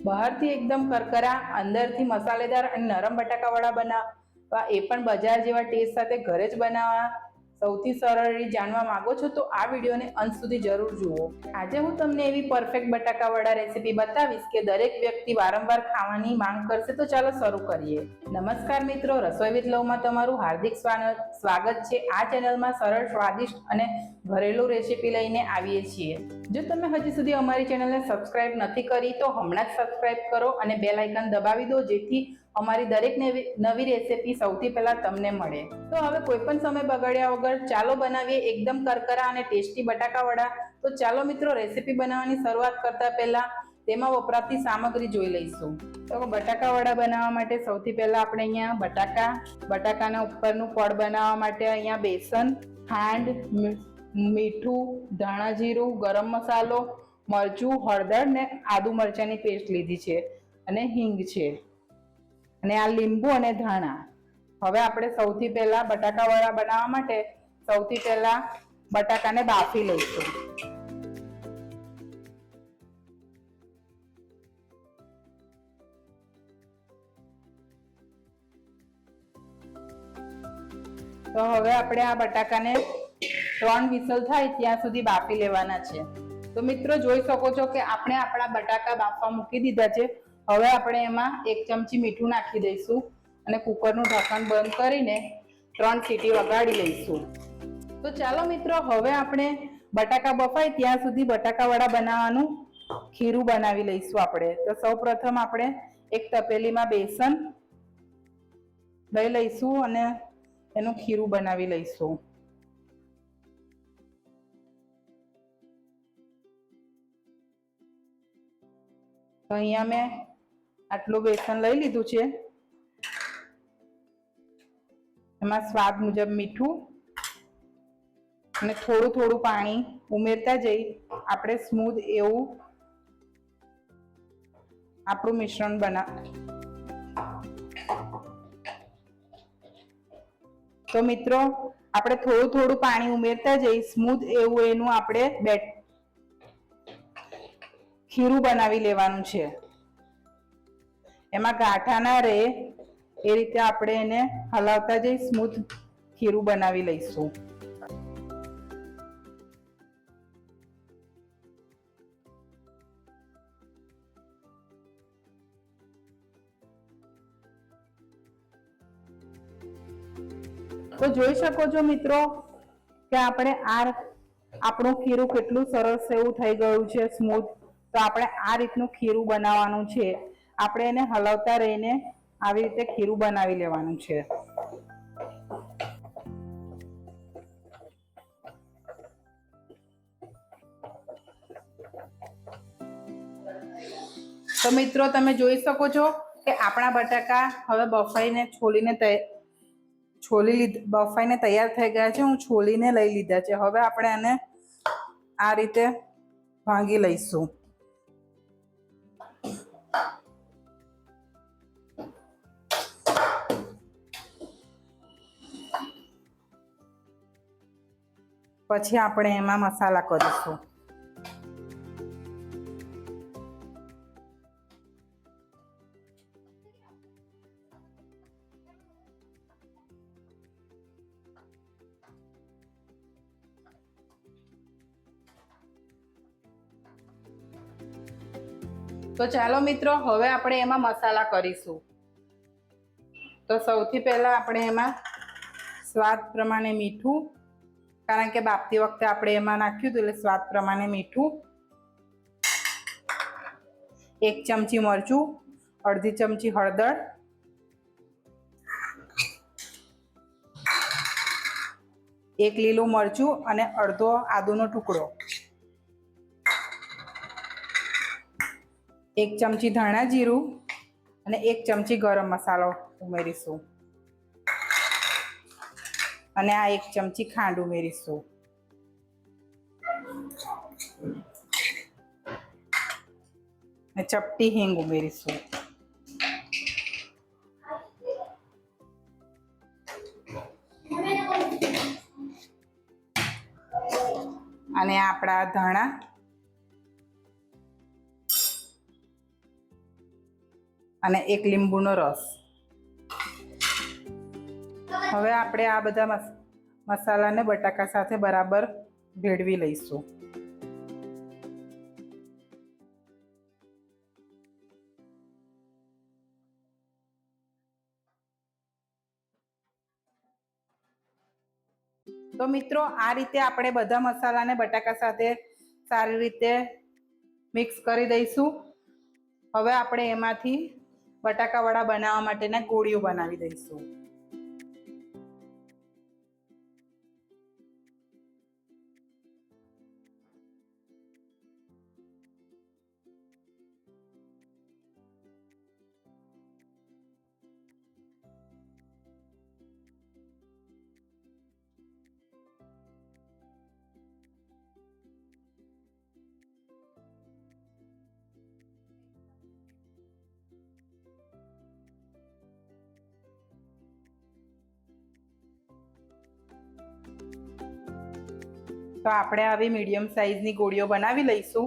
બહારથી એકદમ કરકરા, અંદરથી મસાલેદાર અને નરમ બટાકાવડા બનાવવા, એ પણ બજાર જેવા ટેસ્ટ સાથે ઘરે જ બનાવવા સૌથી સરળ રીત જાણવા માંગો છો તો આ વિડીયોને અંત સુધી જરૂર જુઓ. આજે હું તમને એવી પરફેક્ટ બટાકાવડા રેસીપી બતાવીશ કે દરેક વ્યક્તિ વારંવાર ખાવાની માંગ કરશે. તો ચાલો શરૂ કરીએ. નમસ્કાર મિત્રો, રસોઈ વિથ લવમાં તમારું હાર્દિક સ્વાગત છે. આ ચેનલમાં સરળ, સ્વાદિષ્ટ અને ઘરેલું રેસીપી લઈને આવીએ છીએ. જો તમે હજી સુધી અમારી ચેનલને સબસ્ક્રાઇબ નથી કરી તો હમણાં જ સબસ્ક્રાઇબ કરો અને બેલ આઇકન દબાવી દો, જેથી અમારી દરેક નવી રેસીપી સૌથી પહેલા તમને મળે. તો હવે કોઈ પણ સમય બગાડ્યા વગર ચાલો બનાવીએ એકદમ કરકરા અને ટેસ્ટી બટાકાવડા. તો ચાલો મિત્રો, રેસીપી બનાવવાની શરૂઆત કરતા પહેલા તેમાં વપરાતી સામગ્રી જોઈ લઈશું. તો બટાકાવડા બનાવવા માટે સૌથી પહેલા આપણે અહીંયા બટાકાના ઉપરનું પડ બનાવવા માટે અહીંયા બેસન, ખાંડ, મીઠું, ધાણા જીરું, ગરમ મસાલો, મરચું, હળદર ને આદુ મરચાંની પેસ્ટ લીધી છે અને હિંગ છે અને આ લીંબુ અને ધાણા. હવે આપણે સૌથી પહેલા બટાકાવડા બનાવવા માટે સૌથી પહેલા બટાકાને બાફી લઈશું. તો હવે આપણે આ બટાકાને 3 વિસલ થાય ત્યાં સુધી બાફી લેવાના છે. તો મિત્રો, જોઈ શકો છો કે આપણે આપણા બટાકા બાફવા મૂકી દીધા છે. હવે આપણે એમાં 1 ચમચી મીઠું નાખી દઈશું અને કુકરનું ઢાંકણ બંધ કરીને 3 સીટી વગાડી લઈશું. તો ચાલો મિત્રો, હવે આપણે બટાકા બફાય ત્યાં સુધી બટાકાવડા બનાવવાનું ખીરું બનાવી લઈશું આપણે. તો સૌપ્રથમ આપણે એક તપેલીમાં બેસન લઈ લઈશું અને એનું ખીરું બનાવી લઈશું. તો અહીંયા મેં આટલું બેસન લઈ લીધું છે. એમાં સ્વાદ મુજબ મીઠું અને થોડું થોડું પાણી ઉમેરતા જઈ આપણે સ્મૂધ એવું આપણું મિશ્રણ તો મિત્રો, આપણે થોડું થોડું પાણી ઉમેરતા જઈ સ્મૂધ એવું એનું આપણે ખીરું બનાવી લેવાનું છે. એમાં ગાંઠા ના રહે એ રીતે આપણે એને હલાવતા જઈ સ્મૂથ ખીરું બનાવી લઈશું. તો જોઈ શકો છો મિત્રો કે આપણે આપણું ખીરું કેટલું સરસ એવું થઈ ગયું છે, સ્મૂથ. તો આપણે આ રીતનું ખીરું બનાવવાનું છે. આપણે એને હલાવતા રહીને આવી રીતે ખીરું બનાવી લેવાનું છે. તો મિત્રો, તમે જોઈ શકો છો કે આપણા બટાકા હવે બફાઈને તૈયાર થઈ ગયા છે. હું છોલીને લઈ લીધા છે. હવે આપણે આને આ રીતે ભાંગી લઈશું. પછી આપણે એમાં મસાલા કરીશું. તો ચાલો મિત્રો, હવે આપણે એમાં મસાલા કરીશું. તો સૌથી પહેલા આપણે એમાં સ્વાદ પ્રમાણે મીઠું, કારણ કે બાફતી વખતે આપણે એમાં નાખ્યું હતું એટલે સ્વાદ પ્રમાણે મીઠું, 1 ચમચી મરચું, અડધી ચમચી હળદર, 1 લીલું મરચું અને અડધો આદુનો ટુકડો, 1 ચમચી ધાણા જીરું અને 1 ચમચી ગરમ મસાલો ઉમેરીશું અને આ 1 ચમચી ખાંડ ઉમેરીશું. ચપટી હિંગ ઉમેરીશું. અને આપણા ધાણા અને 1 લીંબુનો રસ. હવે આપણે આ બધા મસાલાને બટાકા સાથે બરાબર ભેળવી લઈશું. તો મિત્રો, આ રીતે આપણે બધા મસાલાને બટાકા સાથે સારી રીતે મિક્સ કરી દઈશું. હવે આપણે એમાંથી બટાકાવડા બનાવવા માટેના ગોળીઓ બનાવી દઈશું. તો આપણે આવી મીડિયમ સાઈઝની ગોળીઓ બનાવી લઈશું.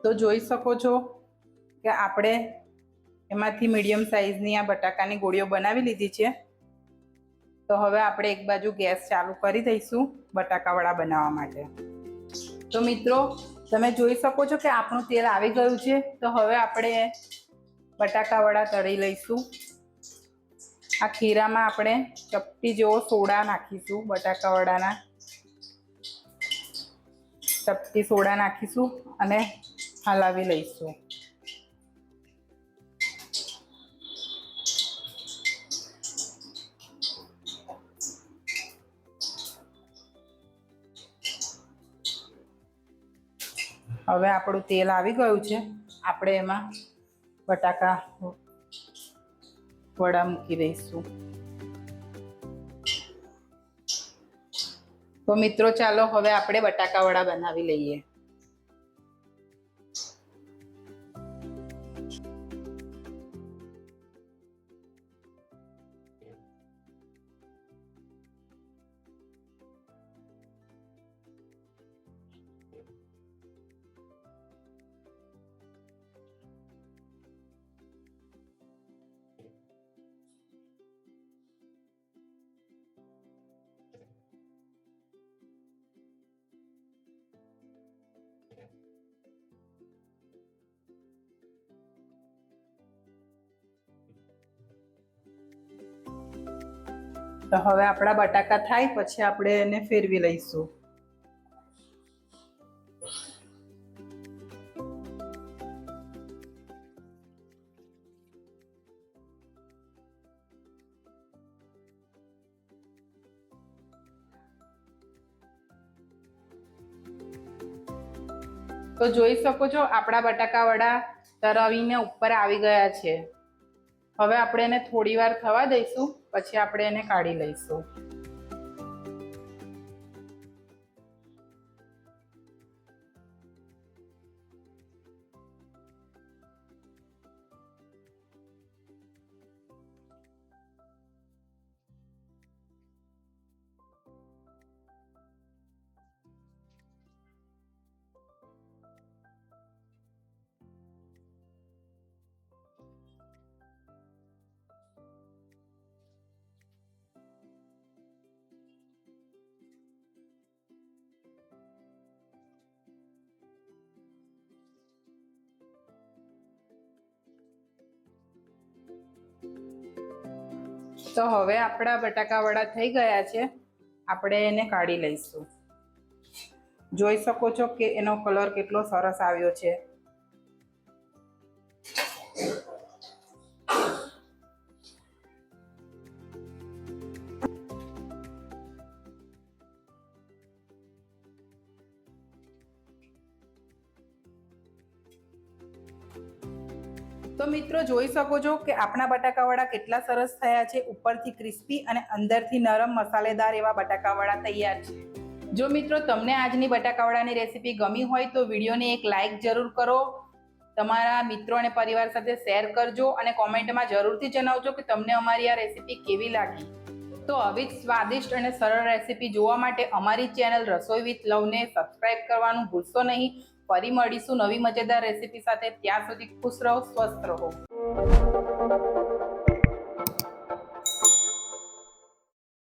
તો જોઈ શકો છો કે આપણે એમાંથી મીડિયમ સાઈઝની આ બટાકાની ગોળીઓ બનાવી લીધી છે. તો હવે આપણે એક બાજુ ગેસ ચાલુ કરી દઈશું બટાકાવડા બનાવવા માટે. તો મિત્રો, તમે જોઈ શકો છો કે આપણું તેલ આવી ગયું છે. તો હવે આપણે બટાકાવડા તળી લઈશું. આ ખીરામાં આપણે ચપટી જેવો સોડા નાખીશું. બટાકાવડાના ચપટી સોડા નાખીશું અને હલાવી લઈશું. હવે આપણું તેલ આવી ગયું છે. આપણે એમાં બટાકા વડા મૂકી દઈશું. તો મિત્રો, ચાલો હવે આપણે બટાકા વડા બનાવી લઈએ. તો હવે આપણા બટાકા થાય પછી આપણે એને ફેરવી લઈશું. તો જોઈ શકો છો આપણા બટાકા વડા તરાવીને ઉપર આવી ગયા છે. હવે આપણે એને થોડી વાર થવા દઈશું, પછી આપણે એને કાઢી લઈશું. તો હવે આપણા બટાકા વડા થઈ ગયા છે. આપણે એને કાઢી લઈશું. જોઈ શકો છો કે એનો કલર કેટલો સરસ આવ્યો છે. તો મિત્રો, જોઈ શકો છો કે આપણા બટાકાવડા કેટલા સરસ થયા છે. ઉપરથી ક્રિસ્પી અને અંદરથી નરમ મસાલેદાર એવા બટાકાવડા તૈયાર છે. જો મિત્રો તમને આજની બટાકાવડાની રેસીપી ગમી હોય તો વિડીયોને એક લાઈક જરૂર કરો, તમારા મિત્રો અને પરિવાર સાથે શેર કરજો અને કોમેન્ટમાં જરૂરથી જણાવજો કે તમને અમારી આ રેસીપી કેવી લાગી. તો આવી જ સ્વાદિષ્ટ અને સરળ રેસીપી જોવા માટે અમારી ચેનલ રસોઈ વિથ લવને સબસ્ક્રાઇબ કરવાનું ભૂલશો નહીં. ફરી મળીશું નવી મજેદાર રેસીપી સાથે. ત્યાં સુધી ખુશ રહો, સ્વસ્થ રહો.